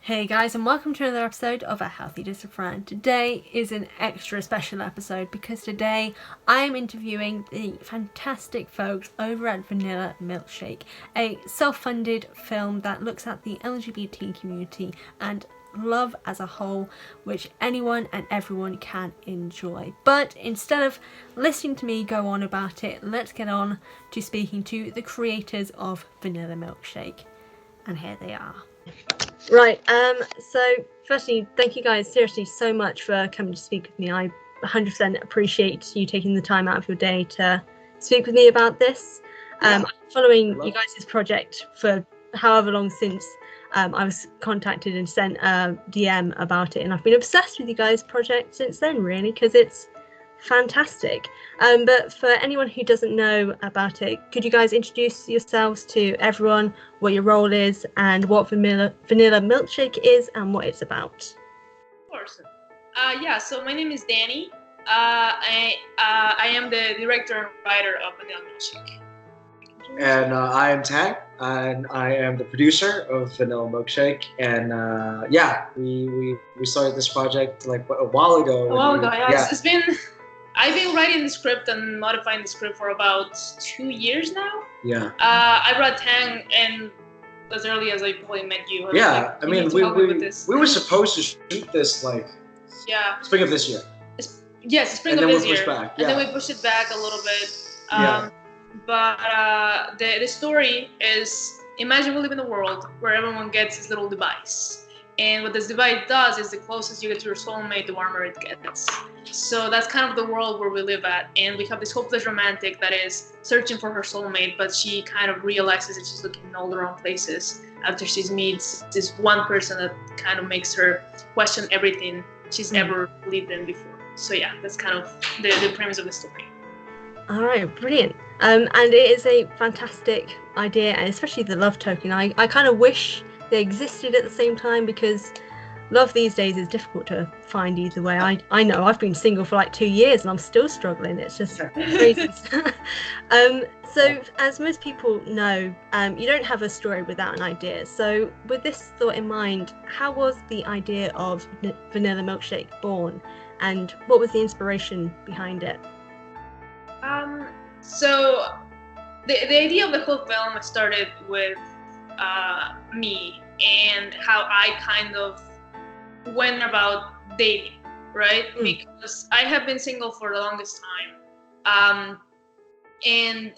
Hey guys, and welcome to another episode of A Healthy Dose of Fran. Today is an extra special episode because today I am interviewing the fantastic folks over at Vanilla Milkshake, a self-funded film that looks at the LGBT community and love as a whole, which anyone and everyone can enjoy. But instead of listening to me go on about it, let's get on to speaking to the creators of Vanilla Milkshake. And here they are. Right, so firstly, thank you guys seriously so much for coming to speak with me. I 100% appreciate you taking the time out of your day to speak with me about this. I'm following you guys' project for however long since I was contacted and sent a DM about it, and I've been obsessed with you guys' project since then, really, because it's fantastic. But for anyone who doesn't know about it, could you guys introduce yourselves to everyone, what your role is, and what Vanilla Milkshake is and what it's about? Of course. So my name is Danny. I am the director and writer of Vanilla Milkshake. And I am Tang, and I am the producer of Vanilla Milkshake. And we started this project like a while ago. I've been writing the script and modifying the script for about 2 years now. Yeah. I brought Tang in as early as I probably met you. We were supposed to shoot this spring of this year. Spring of this year. Pushed back. And then we pushed it back a little bit. But the story is, imagine we live in a world where everyone gets this little device. And what this device does is the closest you get to your soulmate, the warmer it gets. So that's kind of the world where we live at. And we have this hopeless romantic that is searching for her soulmate, but she kind of realizes that she's looking in all the wrong places after she meets this one person that kind of makes her question everything she's ever believed in before. So yeah, that's kind of the premise of the story. All right, brilliant. And it is a fantastic idea, and especially the love token. I kind of wish they existed at the same time, because love these days is difficult to find either way. I know I've been single for like 2 years and I'm still struggling. It's just crazy. So as most people know, you don't have a story without an idea. So with this thought in mind, how was the idea of Vanilla Milkshake born, and what was the inspiration behind it? So the idea of the whole film started with me and how I kind of went about dating, right? Because I have been single for the longest time, and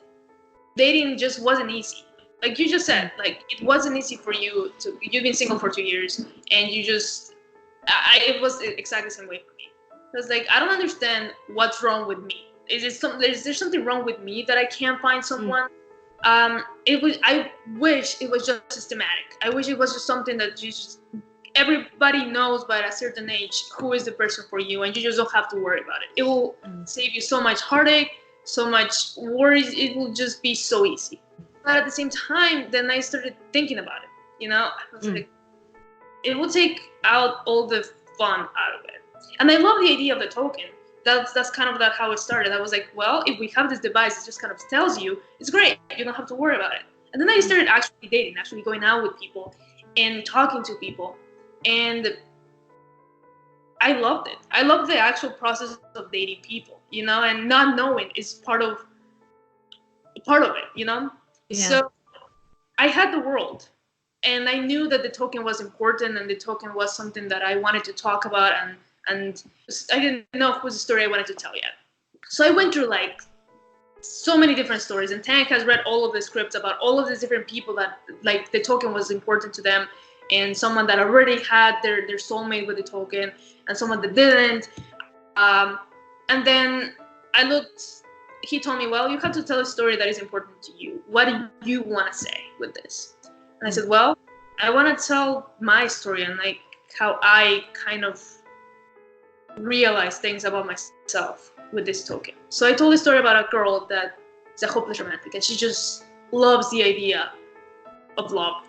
dating just wasn't easy. Like you just said, like it wasn't easy for you to. You've been single for 2 years, and you just, it was exactly the same way for me. It was like, I don't understand what's wrong with me. Is there something wrong with me that I can't find someone? I wish it was just systematic. I wish it was just something that everybody knows by a certain age who is the person for you, and you just don't have to worry about it. It will save you so much heartache, so much worries. It will just be so easy. But at the same time, then I started thinking about it. I was like, it will take out all the fun out of it. And I love the idea of the token. That's kind of how it started. I was like, well, if we have this device, it just kind of tells you, it's great. You don't have to worry about it. And then I started actually dating, actually going out with people and talking to people. And I loved it. I loved the actual process of dating people, and not knowing is part of it, Yeah. So I had the world, and I knew that the token was important, and the token was something that I wanted to talk about, and I didn't know what was the story I wanted to tell yet. So I went through so many different stories, and Tank has read all of the scripts about all of these different people that the token was important to them, and someone that already had their soulmate with the token, and someone that didn't. And then I looked, he told me, well, you have to tell a story that is important to you. What do you want to say with this? And I said, well, I want to tell my story and how I kind of realize things about myself with this token. So I told a story about a girl that is a hopeless romantic, and she just loves the idea of love.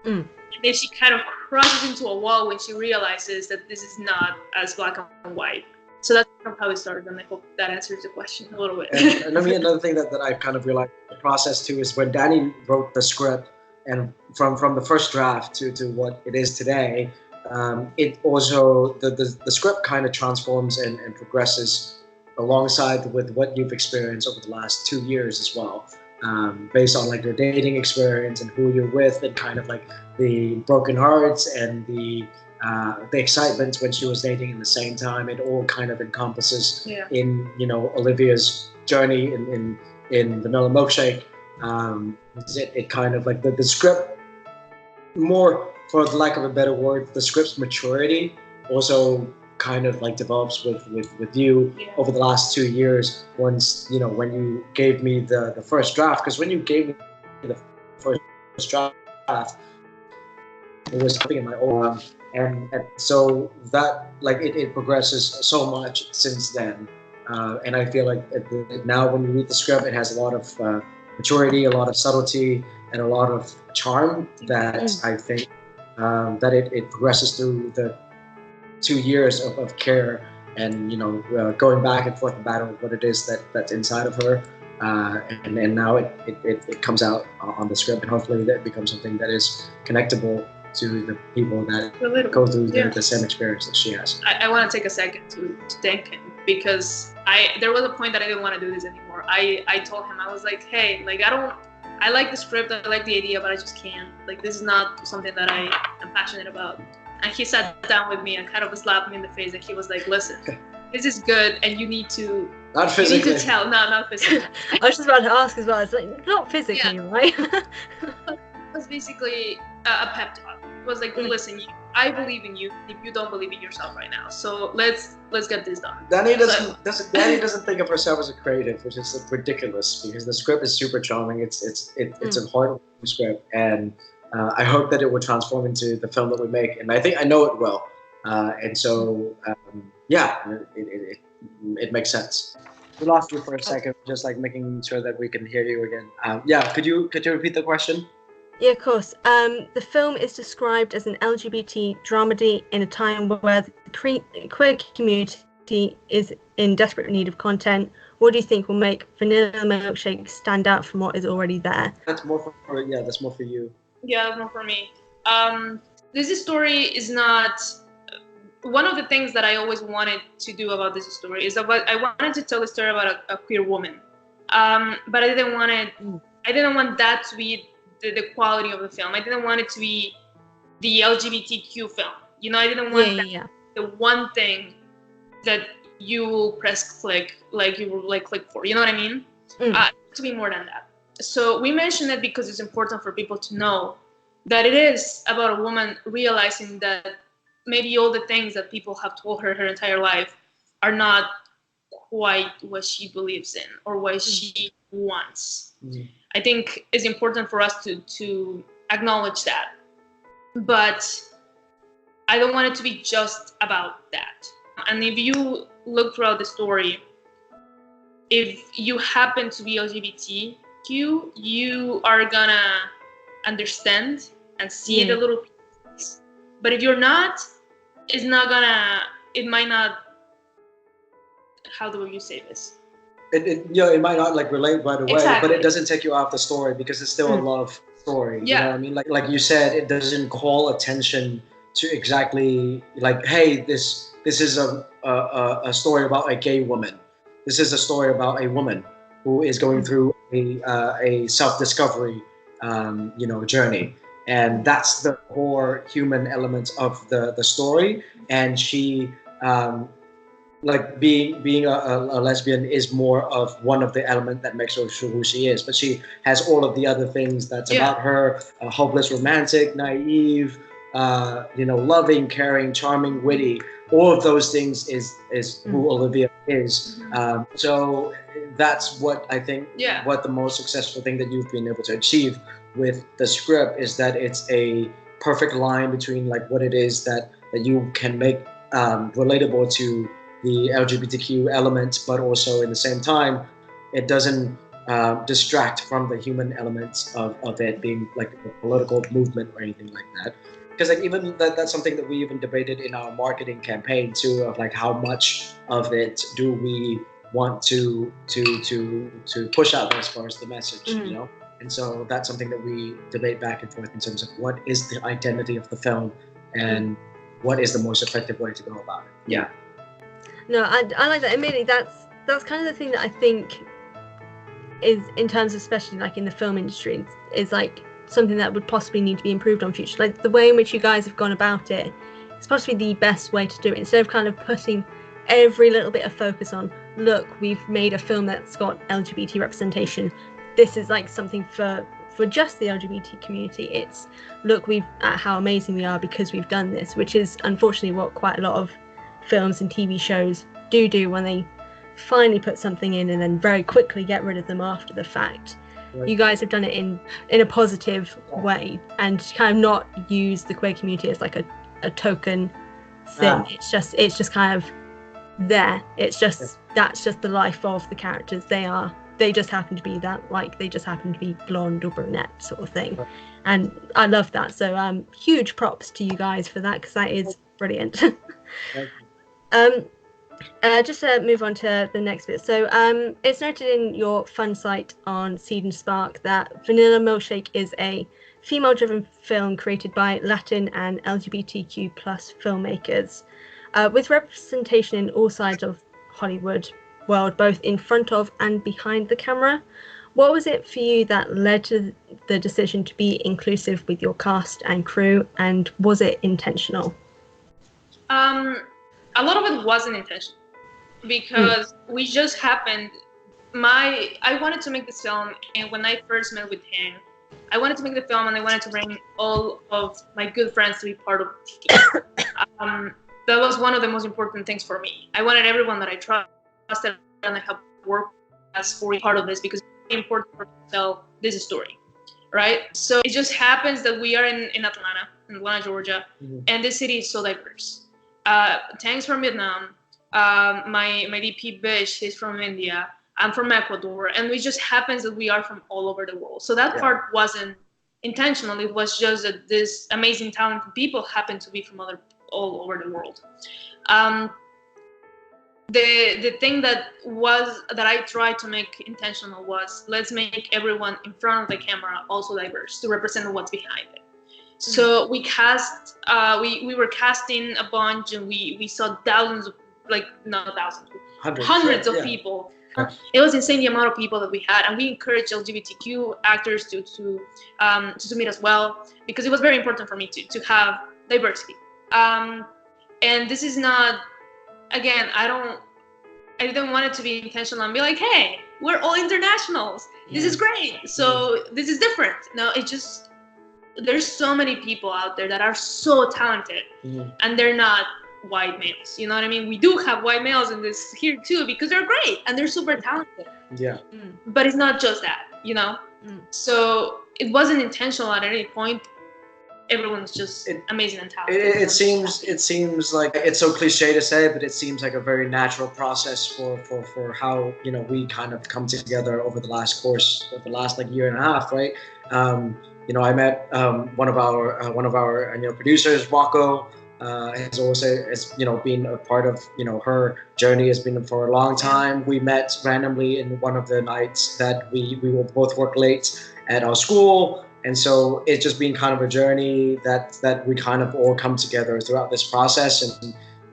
And then she kind of crosses into a wall when she realizes that this is not as black and white. So that's kind of how it started, and I hope that answers the question a little bit. And I mean, another thing that I kind of realized the process too is when Danny wrote the script, and from the first draft to what it is today, it also the script kind of transforms and progresses alongside with what you've experienced over the last 2 years as well, based on like your dating experience and who you're with, and kind of like the broken hearts and the excitement when she was dating in the same time. It all kind of encompasses in Olivia's journey in Vanilla Milkshake. It kind of like the script, more for the lack of a better word, the script's maturity also kind of like develops with you over the last 2 years. Once when you gave me the first draft, because when you gave me the first draft, it was something in my own, and so that like it progresses so much since then, and I feel like now when you read the script, it has a lot of maturity, a lot of subtlety, and a lot of charm that I think that it progresses through the 2 years of care, and going back and forth about what it is that's inside of her, and now it comes out on the script, and hopefully that becomes something that is connectable to the people that go through the same experience that she has. I want to take a second to thank him, because there was a point that I didn't want to do this anymore. I told him, I was like, hey, like I like the script, I like the idea, but I just can't. Like, this is not something that I am passionate about. And he sat down with me and kind of slapped me in the face, and he was like, listen, this is good, and you need to... Not physically. You need to tell. No, not physically. I was just about to ask as well. It's like, not physically, right? It was basically a pep talk. It was like, listen, I believe in you if you don't believe in yourself right now. So let's get this done. Danny doesn't think of herself as a creative, which is ridiculous, because the script is super charming. It's a hard script, and I hope that it will transform into the film that we make, and I know it will. And so it makes sense. We lost you for a second, just like making sure that we can hear you again. Could you repeat the question? Yeah, of course. The film is described as an LGBT dramedy in a time where the queer community is in desperate need of content. What do you think will make Vanilla Milkshake stand out from what is already there? That's more for you. Yeah, that's more for me. This story is not... One of the things that I always wanted to do about this story is about I wanted to tell a story about a queer woman, but I didn't want that to be the quality of the film. I didn't want it to be the LGBTQ film. I didn't want the one thing that you will press click, like you will like click for. You know what I mean? To be more than that. So we mentioned it because it's important for people to know that it is about a woman realizing that maybe all the things that people have told her entire life are not quite what she believes in or what she wants. I think it's important for us to acknowledge that. But I don't want it to be just about that. And if you look throughout the story, if you happen to be LGBTQ, you are gonna understand and see the little pieces. But if you're not, it might not, how do you say this? It might not like relate right away, exactly. But it doesn't take you off the story because it's still a love story. Yeah. You know what I mean? Like you said, it doesn't call attention to exactly like, hey, this is a story about a gay woman. This is a story about a woman who is going through a self-discovery journey. And that's the core human element of the story. And she, like being a lesbian is more of one of the elements that makes her who she is. But she has all of the other things that's about her: hopeless romantic, naive, loving, caring, charming, witty. All of those things is who Olivia is. So that's what I think. What the most successful thing that you've been able to achieve with the script is that it's a perfect line between like what it is that you can make relatable to the LGBTQ elements, but also in the same time, it doesn't distract from the human elements of it being like a political movement or anything like that. Because like even that's something that we even debated in our marketing campaign too, of like how much of it do we want to push out as far as the message, And so that's something that we debate back and forth in terms of what is the identity of the film and what is the most effective way to go about it. Yeah. No, I like that. Immediately, that's kind of the thing that I think is, in terms of especially like in the film industry, is like something that would possibly need to be improved on future. Like the way in which you guys have gone about it, it's possibly the best way to do it. Instead of kind of putting every little bit of focus on, look, we've made a film that's got LGBT representation. This is like something for just the LGBT community. It's, look, at how amazing we are because we've done this, which is unfortunately what quite a lot of films and TV shows do when they finally put something in and then very quickly get rid of them after the fact. Right. You guys have done it in a positive way and kind of not use the queer community as like a token thing. It's just kind of there. It's just that's just the life of the characters. They just happen to be that, like they just happen to be blonde or brunette sort of thing. Right. And I love that. So huge props to you guys for that, because that is brilliant. Just to move on to the next bit. So it's noted in your fun site on Seed and Spark that Vanilla Milkshake is a female-driven film created by Latin and LGBTQ plus filmmakers, with representation in all sides of Hollywood world, both in front of and behind the camera. What was it for you that led to the decision to be inclusive with your cast and crew, and was it intentional? A lot of it wasn't intentional, because we just happened. I wanted to make this film, and when I first met with him, I wanted to make the film, and I wanted to bring all of my good friends to be part of the team. That was one of the most important things for me. I wanted everyone that I trusted and I helped work as for part of this, because it's very important for me to tell this story, right? So it just happens that we are in Atlanta, Georgia, and this city is so diverse. Tang's from Vietnam. My DP Bish is from India. I'm from Ecuador, and it just happens that we are from all over the world. So that part wasn't intentional. It was just that this amazing, talented people happen to be from all over the world. The thing that I tried to make intentional was, let's make everyone in front of the camera also diverse to represent what's behind it. So we cast, we were casting a bunch, and we saw thousands of, like not thousands, hundreds of people. It was insane the amount of people that we had, and we encouraged LGBTQ actors to submit as well, because it was very important for me to have diversity. And this is not, again, I didn't want it to be intentional and be like, hey, we're all internationals. This is great. So this is different. No, it just, there's so many people out there that are so talented, and they're not white males. You know what I mean? We do have white males in this here too, because they're great and they're super talented. Yeah. But it's not just that, you know? So it wasn't intentional at any point. Everyone's just amazing and talented. It seems like it's so cliche to say, but it seems like a very natural process for how, you know, we kind of come together over the last like year and a half, right? You know, I met one of our producers, Rocco. Has also been a part of her journey, has been for a long time. We met randomly in one of the nights that we will both work late at our school, and so it's just been kind of a journey that we kind of all come together throughout this process.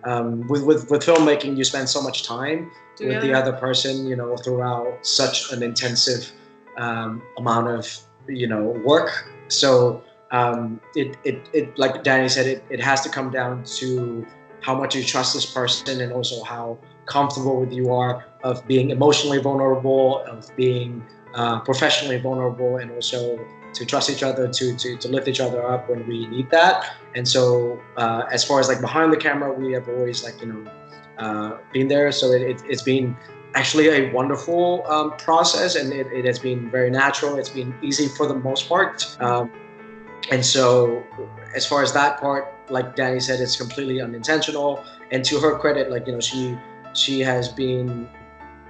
And with filmmaking, you spend so much time with the other person, throughout such an intensive amount of work. So it like Danny said, it has to come down to how much you trust this person, and also how comfortable with you are of being emotionally vulnerable, of being professionally vulnerable, and also to trust each other to lift each other up when we need that. And so as far as like behind the camera, we have always been there. So it's been actually a wonderful process, and it has been very natural. It's been easy for the most part. And so as far as that part, like Danny said, it's completely unintentional. And to her credit, she has been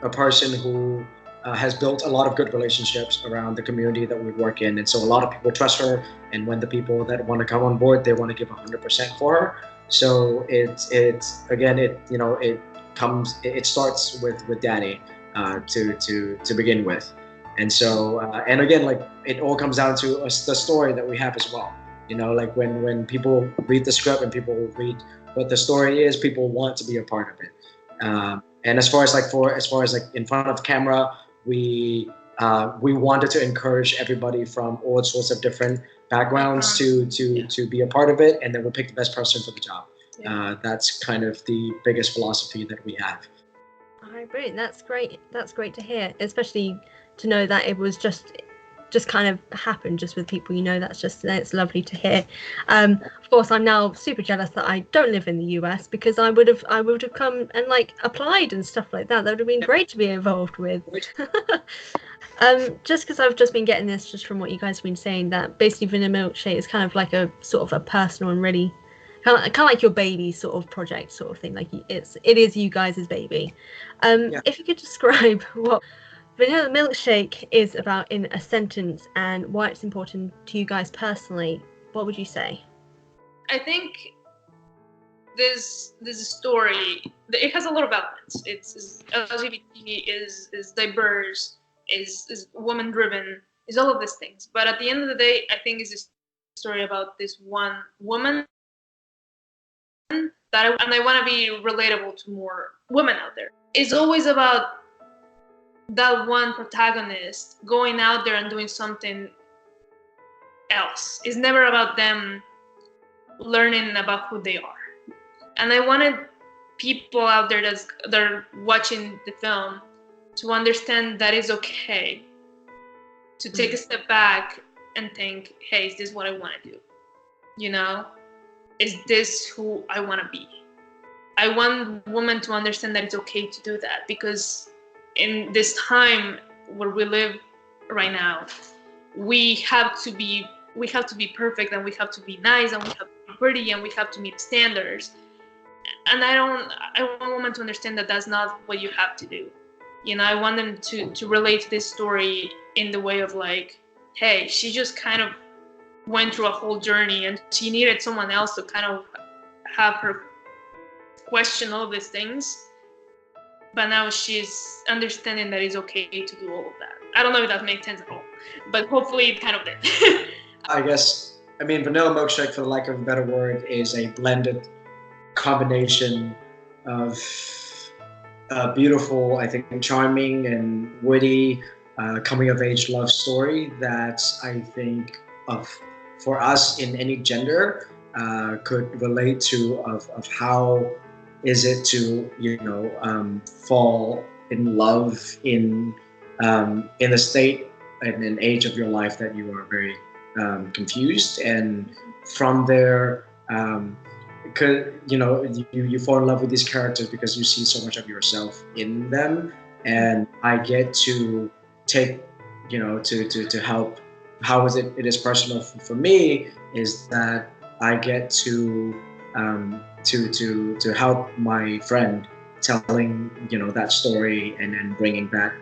a person who has built a lot of good relationships around the community that we work in. And so a lot of people trust her. And when the people that want to come on board, they want to give 100% for her. So it starts with Danny to begin with. And so, and again, like it all comes down to us, the story that we have as well. You know, like when people read the script and people read what the story is, people want to be a part of it. And as far as like in front of the camera, we wanted to encourage everybody from all sorts of different backgrounds to be a part of it, and then we'll pick the best person for the job. That's kind of the biggest philosophy that we have. All right, brilliant. That's great. That's great to hear, especially to know that it was just kind of happened just with people you know. It's lovely to hear. Of course, I'm now super jealous that I don't live in the US, because I would have come and like applied and stuff like that. That would have been great to be involved with. Just because I've just been getting this just from what you guys have been saying, that basically Vanilla Milkshake is kind of like a sort of a personal and really kind of like your baby sort of project sort of thing. Like it is you guys' baby. If you could describe what Vanilla Milkshake is about in a sentence and why it's important to you guys personally, what would you say? I think this story, it has a lot of elements. It's LGBT, is diverse, is woman driven, is all of these things. But at the end of the day, I think it's a story about this one woman that I want to be relatable to more women out there. It's always about that one protagonist going out there and doing something else. It's never about them learning about who they are. And I wanted people out there that are watching the film to understand that it's okay to take a step back and think, hey, is this what I want to do? You know, is this who I want to be? I want women to understand that it's okay to do that, because in this time where we live right now, we have to be perfect, and we have to be nice, and we have to be pretty, and we have to meet standards. And I want women to understand that that's not what you have to do. You know, I want them to relate to this story in the way of like, hey, she just kind of went through a whole journey, and she needed someone else to kind of have her question all these things. But now she's understanding that it's okay to do all of that. I don't know if that makes sense at all, but hopefully it kind of did. I mean, Vanilla Milkshake, for the lack of a better word, is a blended combination of beautiful, I think, charming and witty coming-of-age love story that I think for us in any gender could relate to of how is it to fall in love in a state and an age of your life that you are very confused, and from there you fall in love with these characters because you see so much of yourself in them. And I get to take to help. How is it is personal for me is that I get to help my friend telling that story, and then bringing that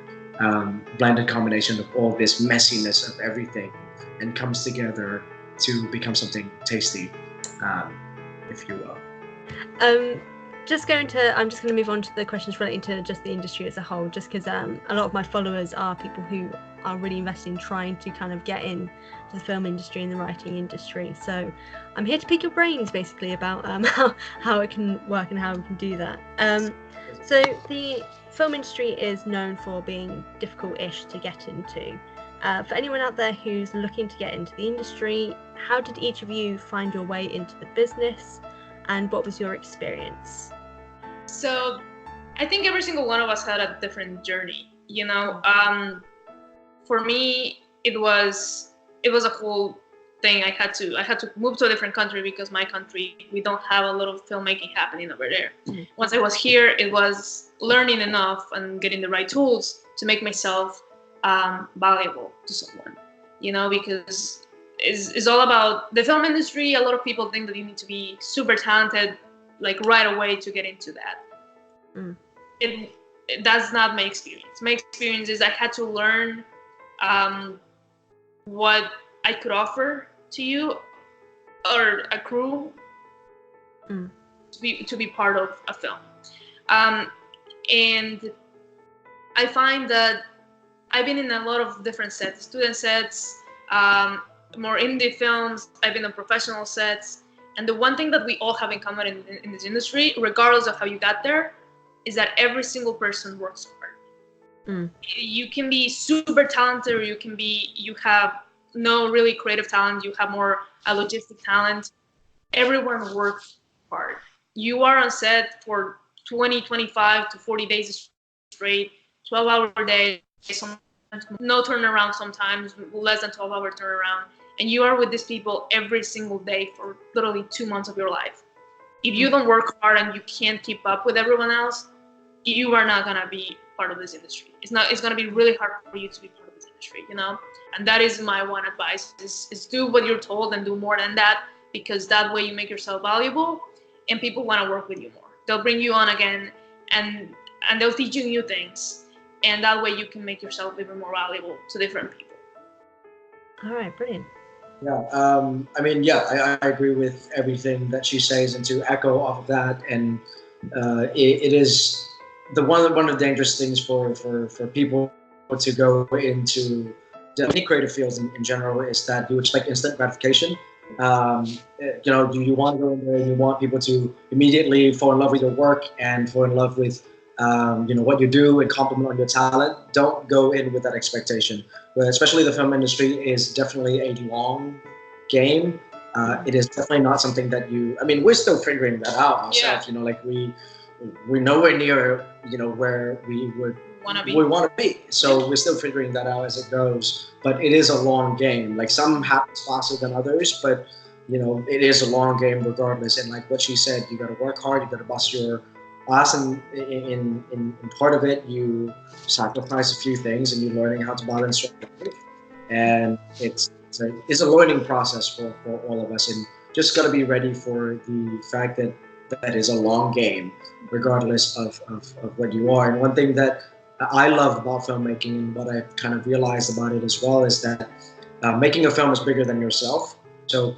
blended combination of all this messiness of everything, and comes together to become something tasty, if you will. I'm just going to move on to the questions relating to just the industry as a whole, just because a lot of my followers are people who are really invested in trying to kind of get in to the film industry and the writing industry. So I'm here to pick your brains basically about how it can work and how we can do that. So the film industry is known for being difficult-ish to get into. For anyone out there who's looking to get into the industry, how did each of you find your way into the business, and what was your experience? So I think every single one of us had a different journey, for me it was a whole thing. I had to move to a different country because my country, we don't have a lot of filmmaking happening over there. Once I was here, it was learning enough and getting the right tools to make myself valuable to someone, because it's all about the film industry. A lot of people think that you need to be super talented like right away to get into that. That's not my experience. My experience is I had to learn what I could offer to you or a crew to be part of a film. And I find that I've been in a lot of different sets, student sets, more indie films. I've been on professional sets. And the one thing that we all have in common in this industry, regardless of how you got there, is that every single person works hard. You can be super talented, or you have no really creative talent, you have more logistic talent. Everyone works hard. You are on set for 20, 25 to 40 days straight, 12-hour days, sometimes no turnaround, sometimes less than 12-hour turnaround. And you are with these people every single day for literally 2 months of your life. If you don't work hard and you can't keep up with everyone else, you are not gonna be part of this industry. It's gonna be really hard for you to be part of this industry, you know? And that is my one advice, is do what you're told and do more than that, because that way you make yourself valuable and people wanna work with you more. They'll bring you on again and they'll teach you new things. And that way you can make yourself even more valuable to different people. All right, brilliant. Yeah, I mean, yeah, I agree with everything that she says, and to echo off of that, and it is one of the dangerous things for people to go into any creative fields in general is that you expect instant gratification. You know, you want to go in there and you want people to immediately fall in love with your work and fall in love with you know, what you do and compliment on your talent. Don't go in with that expectation. But especially the film industry is definitely a long game. It is definitely not something that I mean, we're still figuring that out ourselves. You know, like we're nowhere near, you know, where we want to be. So we're still figuring that out as it goes. But it is a long game. Like some happens faster than others, but you know, it is a long game regardless. And like what she said, you got to work hard. You got to bust your ass, and in part of it, you sacrifice a few things, and you're learning how to balance your life. And it's a learning process for all of us, and just got to be ready for the fact that is a long game, regardless of what you are. And one thing that I love about filmmaking, and what I've kind of realized about it as well, is that making a film is bigger than yourself. So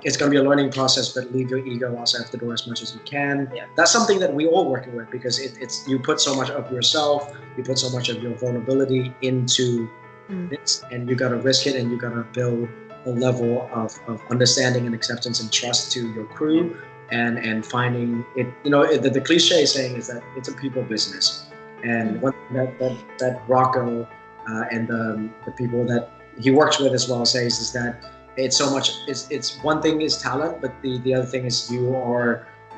it's going to be a learning process, but leave your ego outside the door as much as you can. Yeah. That's something that we all working with, because it's you put so much of yourself, you put so much of your vulnerability into this, and you got to risk it, and you got to build a level of understanding and acceptance and trust to your crew, and finding it. You know, the cliche saying is that it's a people business, and one thing that Rocco and the people that he works with as well says is that it's so much. It's one thing is talent, but the other thing is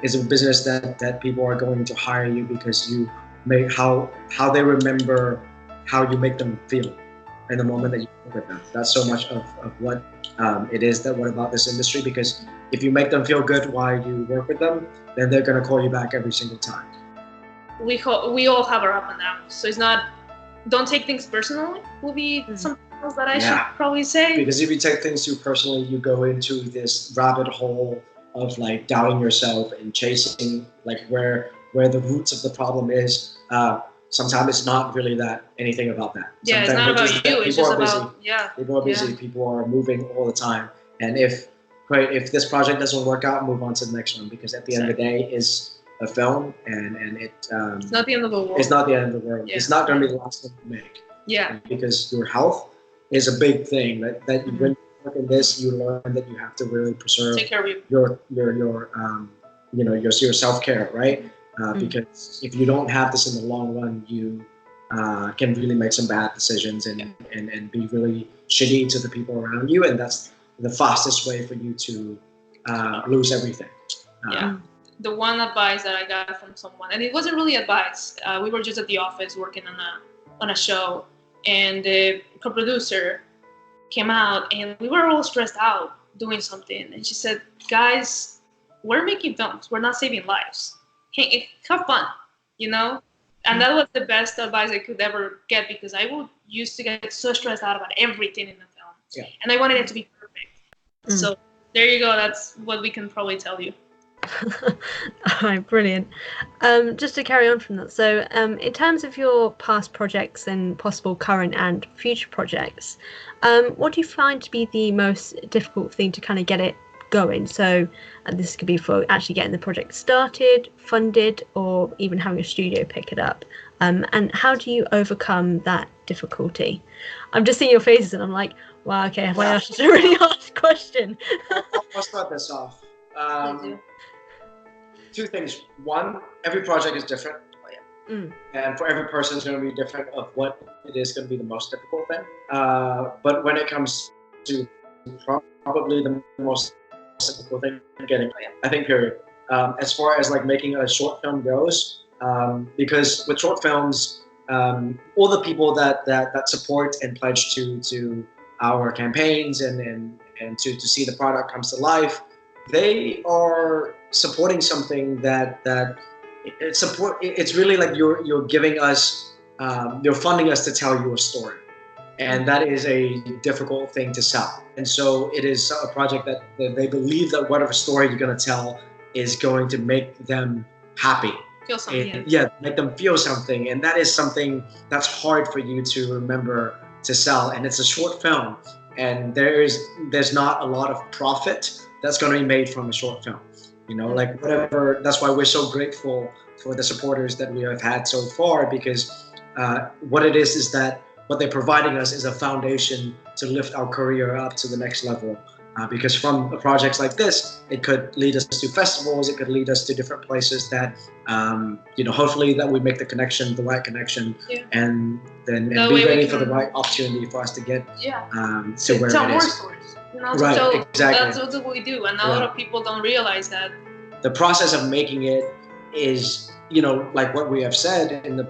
is a business that people are going to hire you because you make how they remember how you make them feel in the moment that you work with them. That's so much of what it is what about this industry, because if you make them feel good while you work with them, then they're gonna call you back every single time. We all have our up and downs, so it's not. Don't take things personally. Will be something else that I should probably say. Because if you take things too personally, you go into this rabbit hole of like doubting yourself and chasing like where the roots of the problem is. Sometimes it's not really anything about that. Yeah, Sometimes it's not about you. It's just about People are busy. People are moving all the time. And if this project doesn't work out, move on to the next one, because at the end of the day, is a film, and it's not the end of the world. It's not the end of the world. Yeah. It's not going to be the last thing you make. Yeah. Because your health is a big thing. That when you work in this, you learn that you have to really preserve take care of your you know, your self-care, right? Because if you don't have this in the long run, you can really make some bad decisions and be really shitty to the people around you, and that's the fastest way for you to lose everything. The one advice that I got from someone, and it wasn't really advice. We were just at the office working on a show, and the co-producer came out, and we were all stressed out doing something, and she said, "Guys, we're making films. We're not saving lives. Hey, have fun, you know." And that was the best advice I could ever get, because I used to get so stressed out about everything in the film, and I wanted it to be perfect. So there you go. That's what we can probably tell you. All right, brilliant. Just to carry on from that, so in terms of your past projects and possible current and future projects, what do you find to be the most difficult thing to kind of get it going? So this could be for actually getting the project started, funded, or even having a studio pick it up. And how do you overcome that difficulty? I'm just seeing your faces and I'm like, wow, okay, have I asked a really hard question? I'll start this off. Please do. Two things. One, every project is different. And for every person, it's going to be different of what it is going to be the most difficult thing. But when it comes to probably the most difficult thing, getting, I think, period. As far as like making a short film goes, because with short films, all the people that support and pledge to our campaigns and to see the product comes to life, they are supporting something that it's really like you're giving us, you're funding us to tell you a story, and that is a difficult thing to sell. And so it is a project that they believe that whatever story you're going to tell is going to make them happy. Feel something. Make them feel something, and that is something that's hard for you to remember to sell. And it's a short film, and there's not a lot of profit that's going to be made from a short film. Like whatever. That's why we're so grateful for the supporters that we have had so far, because what it is that what they're providing us is a foundation to lift our career up to the next level. Because from projects like this, it could lead us to festivals, it could lead us to different places that, hopefully that we make the right connection, and then be ready for the right opportunity for us to get to where tell it more is. stories. Right, exactly. That's what we do, and a lot of people don't realize that. The process of making it is, like what we have said in the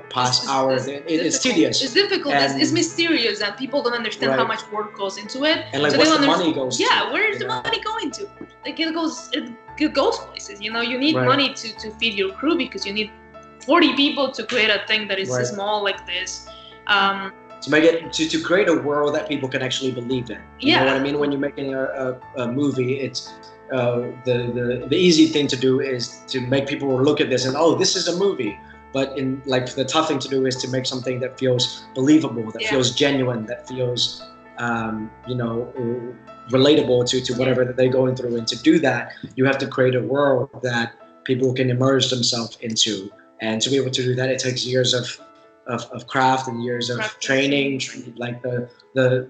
past hour, it's tedious. It's difficult. It's mysterious, and people don't understand how much work goes into it. And like, what's the money goes to? Yeah, where is the money going to? Like it goes places. You need money to feed your crew, because you need 40 people to create a thing that is small like this. To make it to create a world that people can actually believe in. You know what I mean? When you're making a movie, it's the easy thing to do is to make people look at this and, oh, this is a movie. But the tough thing to do is to make something that feels believable, that feels genuine, that feels relatable to whatever that they're going through. And to do that, you have to create a world that people can immerse themselves into. And to be able to do that, it takes years of craft and years of training, like the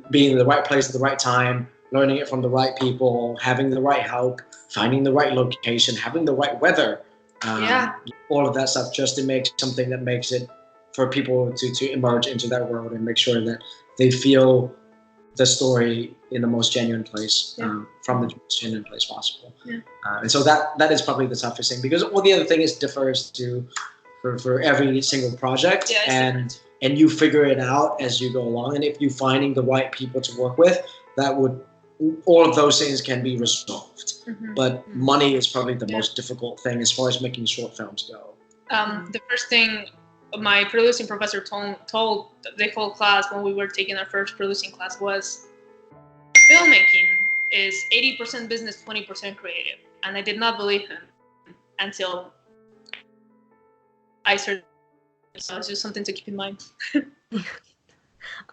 being in the right place at the right time, learning it from the right people, having the right help, finding the right location, having the right weather, all of that stuff, just to make something that makes it for people to emerge into that world and make sure that they feel the story in the most genuine place, from the most genuine place possible. And so that is probably the toughest thing, because all the other things differs for every single project, and you figure it out as you go along. And if you're finding the right people to work with, all of those things can be resolved. But money is probably the most difficult thing as far as making short films go. The first thing my producing professor told the whole class when we were taking our first producing class was, filmmaking is 80% business, 20% creative. And I did not believe him until I started. So it's just something to keep in mind. All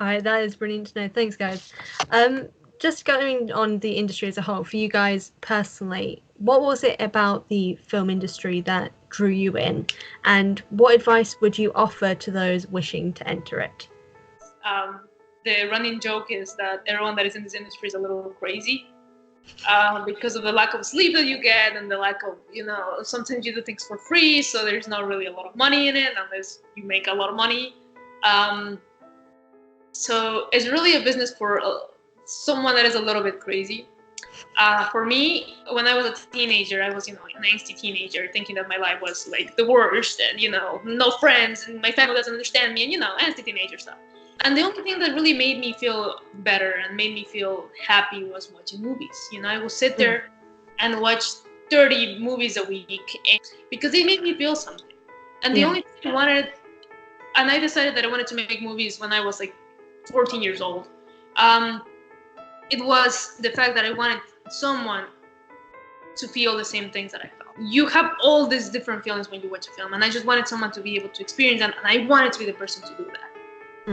right, that is brilliant to know. Thanks, guys. Just going on the industry as a whole, for you guys personally, what was it about the film industry that drew you in, and what advice would you offer to those wishing to enter it? The running joke is that everyone that is in this industry is a little crazy, because of the lack of sleep that you get, and the lack of, sometimes you do things for free, so there's not really a lot of money in it unless you make a lot of money. So it's really a business for someone that is a little bit crazy. For me, when I was a teenager, I was, an angsty teenager, thinking that my life was like the worst, and no friends, and my family doesn't understand me, and angsty teenager stuff. And the only thing that really made me feel better and made me feel happy was watching movies. I would sit there and watch 30 movies a week, because they made me feel something. And the only thing I wanted, and I decided that I wanted to make movies when I was like 14 years old. It was the fact that I wanted someone to feel the same things that I felt. You have all these different feelings when you watch a film, and I just wanted someone to be able to experience that, and I wanted to be the person to do that.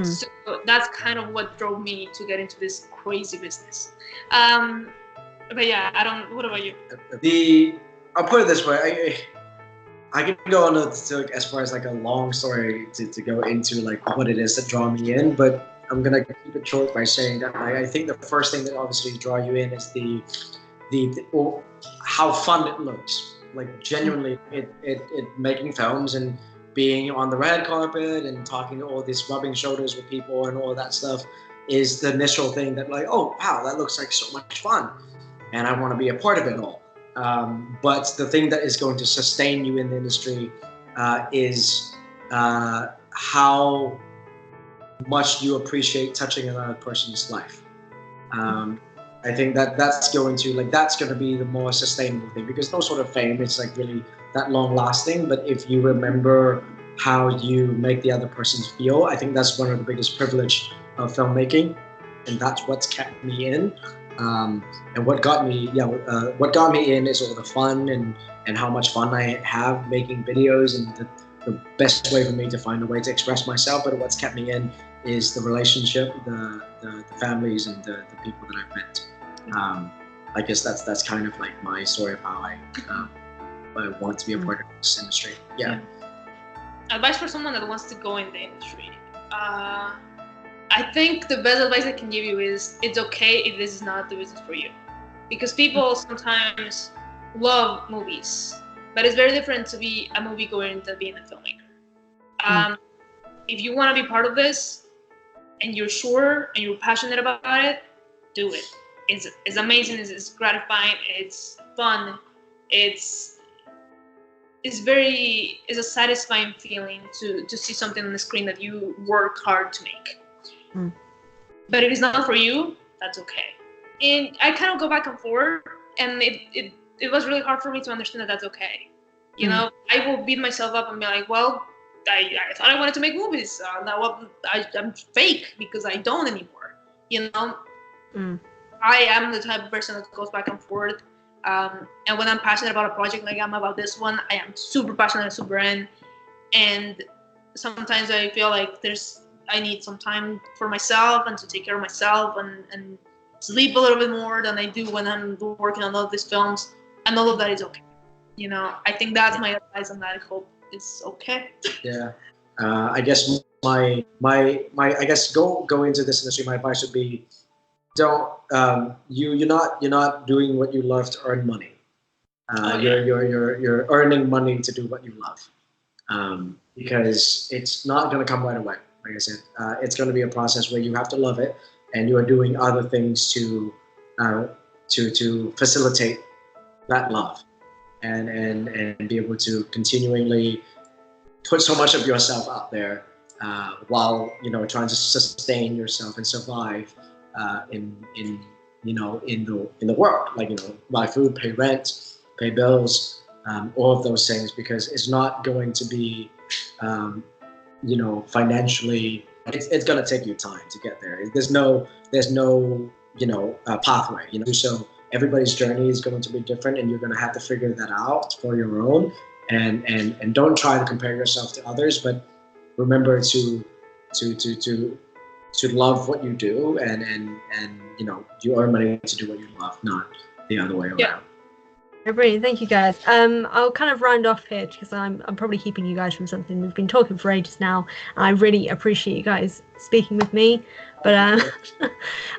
So that's kind of what drove me to get into this crazy business. But yeah, what about you? I'll put it this way. I can go on as far as like a long story to go into like what it is that draw me in, but I'm gonna keep it short by saying that I think the first thing that obviously draw you in is the how fun it looks. Like genuinely, it making films and being on the red carpet and talking to all these rubbing shoulders with people and all that stuff is the initial thing that like, oh wow, that looks like so much fun, and I want to be a part of it all. But the thing that is going to sustain you in the industry is how much you appreciate touching another person's life. I think that's going to be the more sustainable thing, because no sort of fame is like really that long lasting. But if you remember how you make the other person feel, I think that's one of the biggest privilege of filmmaking, and that's what's kept me in. And what got me in is all the fun and how much fun I have making videos, and the best way for me to find a way to express myself. But what's kept me in is the relationship, the families, and the people that I've met. I guess that's kind of like my story of how I want to be a part of this industry. Yeah. Advice for someone that wants to go in the industry. I think the best advice I can give you is it's okay if this is not the business for you. Because people sometimes love movies, but it's very different to be a moviegoer than being a filmmaker. If you want to be part of this and you're sure and you're passionate about it, do it. It's amazing, it's gratifying, it's fun, it's a satisfying feeling to see something on the screen that you work hard to make. But if it's not for you, that's okay. And I kind of go back and forth, and it was really hard for me to understand that that's okay. You know, I will beat myself up and be like, well, I thought I wanted to make movies. Now I'm fake because I don't anymore. You know, I am the type of person that goes back and forth. And when I'm passionate about a project like I'm about this one, I am super passionate and super in. And sometimes I feel like I need some time for myself and to take care of myself and sleep a little bit more than I do when I'm working on all these films. And all of that is okay. You know, I think that's my advice, and I hope it's okay. Yeah. I guess my I guess go into this industry. My advice would be, don't you're not doing what you love to earn money. You're earning money to do what you love, because it's not going to come right away. Like I said, it's going to be a process where you have to love it, and you are doing other things to facilitate that love, and be able to continually put so much of yourself out there, while trying to sustain yourself and survive in the world, like buy food, pay rent, pay bills, all of those things, because it's not going to be financially, it's going to take you time to get there. There's no pathway, so everybody's journey is going to be different, and you're going to have to figure that out for your own, and don't try to compare yourself to others, but remember to love what you do, and you earn money to do what you love, not the other way around. Yeah. Brilliant, thank you guys. I'll kind of round off here because I'm probably keeping you guys from something. We've been talking for ages now, and I really appreciate you guys speaking with me. But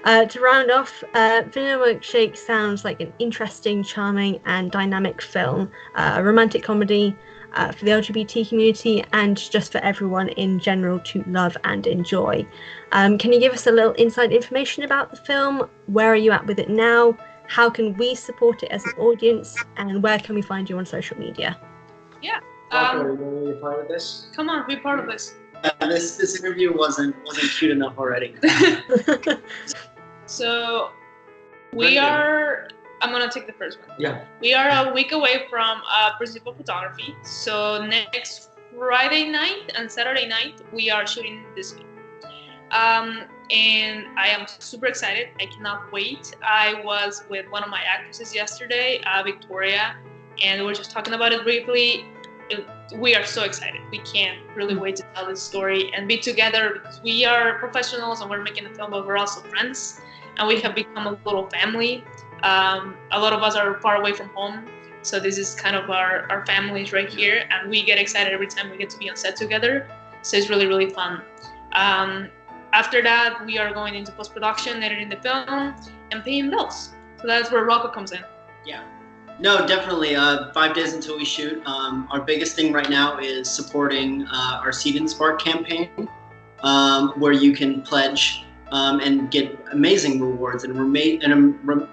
to round off, Vanilla Milkshake sounds like an interesting, charming, and dynamic film, a romantic comedy for the LGBT community and just for everyone in general to love and enjoy. Can you give us a little inside information about the film? Where are you at with it now? How can we support it as an audience, and where can we find you on social media? Yeah. Are you going to be part of this? Come on, be part of this. This interview wasn't cute enough already. So we are. I'm gonna take the first one. Yeah. We are a week away from principal photography. So next Friday night and Saturday night we are shooting this film. And I am super excited. I cannot wait. I was with one of my actresses yesterday, Victoria, and we were just talking about it briefly. We are so excited. We can't really wait to tell this story and be together, because we are professionals and we're making a film, but we're also friends, and we have become a little family. A lot of us are far away from home, So this is kind of our families right here, and we get excited every time we get to be on set together. So it's really, really fun. After that, we are going into post-production, editing the film, and paying bills. So that's where Rocco comes in. Yeah. No, definitely. 5 days until we shoot. Our biggest thing right now is supporting our Seed and Spark campaign, where you can pledge and get amazing rewards and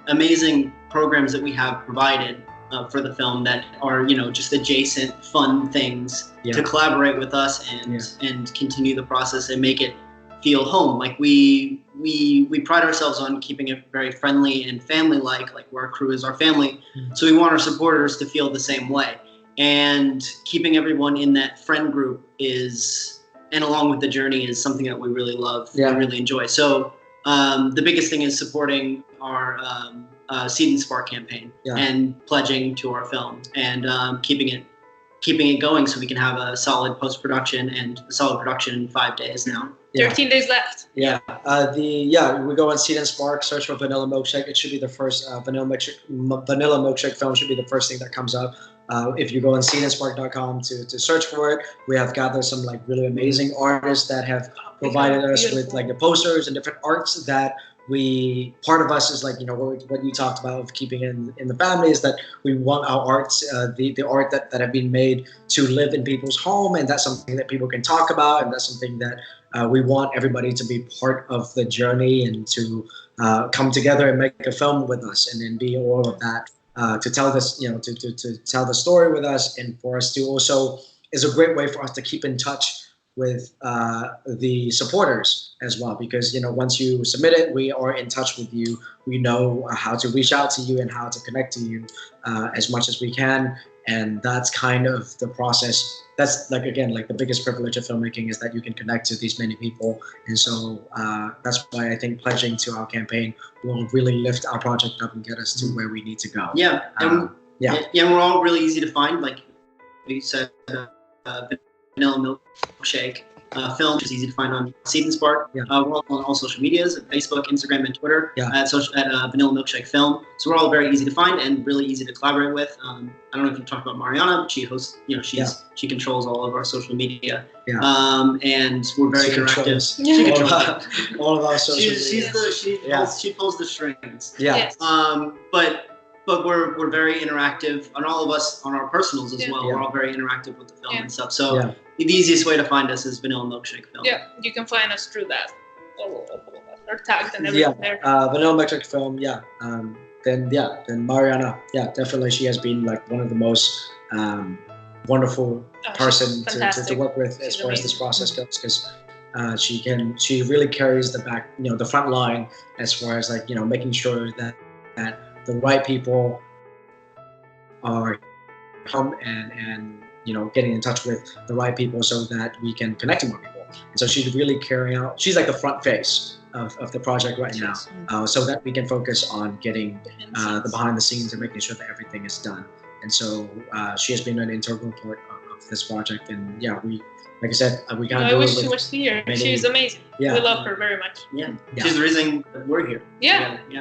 amazing programs that we have provided for the film that are, just adjacent fun things to collaborate with us and continue the process and make it feel home. Like we pride ourselves on keeping it very friendly and family-like where our crew is our family. So we want our supporters to feel the same way. And keeping everyone in that friend group and along with the journey is something that we really love and really enjoy. So the biggest thing is supporting our Seed and Spark campaign and pledging to our film and keeping it going so we can have a solid post-production and a solid production in 5 days now. 13 days left. Yeah. We go on Seed and Spark, search for Vanilla Milkshake. It should be the first Vanilla Milkshake film should be the first thing that comes up. If you go on seedandspark.com to search for it, we have gathered some really amazing artists that have provided us with the posters and different arts that part of us is what you talked about of keeping in the family is that we want our arts, the art that have been made to live in people's home, and that's something that people can talk about, and that's something that we want everybody to be part of the journey and to come together and make a film with us and then be all of that. To tell this, to tell the story with us, and for us to also is a great way for us to keep in touch with the supporters as well, because once you submit it, we are in touch with you. We know how to reach out to you and how to connect to you as much as we can, and that's kind of the process. That's the biggest privilege of filmmaking is that you can connect to these many people, and so that's why I think pledging to our campaign will really lift our project up and get us to where we need to go. Yeah, and we're all really easy to find. Like we said, Vanilla Milkshake film is easy to find on Seed and Spark. We're all on all social medias, Facebook, Instagram, and Twitter at Vanilla Milkshake Film. So we're all very easy to find and really easy to collaborate with. I don't know if you talked about Mariana, but she hosts, she controls all of our social media. And we're very interactive. She controls all of our social media. She pulls the strings. Yes. But we're very interactive, and all of us on our personals as well. We're all very interactive with the film and stuff. So the easiest way to find us is Vanilla Milkshake Film. Yeah, you can find us through that. All of us are tagged and everything there. Vanilla Milkshake Film. Then Mariana. Definitely, she has been one of the most wonderful person to work with as far as this process goes, because she really carries the front line as far as making sure that the right people are come and getting in touch with the right people so that we can connect to more people. And so she's really she's like the front face of the project right now, so that we can focus on getting the behind the scenes and making sure that everything is done. And so she has been an integral part of this project. And like I said, we can't do it. I wish she was here. She's amazing. We love her very much. She's the reason that we're here.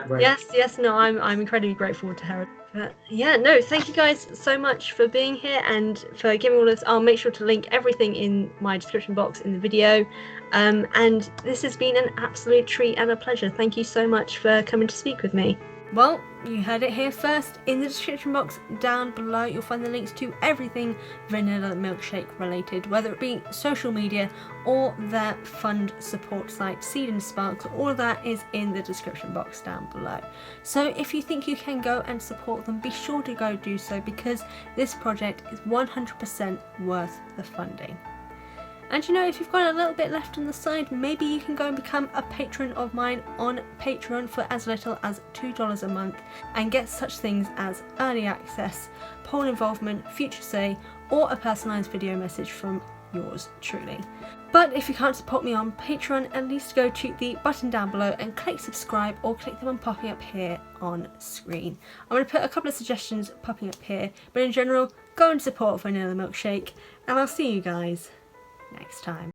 Right. Yes. No, I'm incredibly grateful to her. But thank you guys so much for being here and for giving all this. I'll make sure to link everything in my description box in the video. And this has been an absolute treat and a pleasure. Thank you so much for coming to speak with me. Well, you heard it here first. In the description box down below, you'll find the links to everything Vanilla Milkshake related, whether it be social media or their fund support site, Seed and Sparks. All of that is in the description box down below. So if you think you can go and support them, be sure to go do so, because this project is 100% worth the funding. And if you've got a little bit left on the side, maybe you can go and become a patron of mine on Patreon for as little as $2 a month and get such things as early access, poll involvement, future say, or a personalised video message from yours truly. But if you can't support me on Patreon, at least go to the button down below and click subscribe, or click the one popping up here on screen. I'm going to put a couple of suggestions popping up here, but in general, go and support Vanilla Milkshake, and I'll see you guys next time.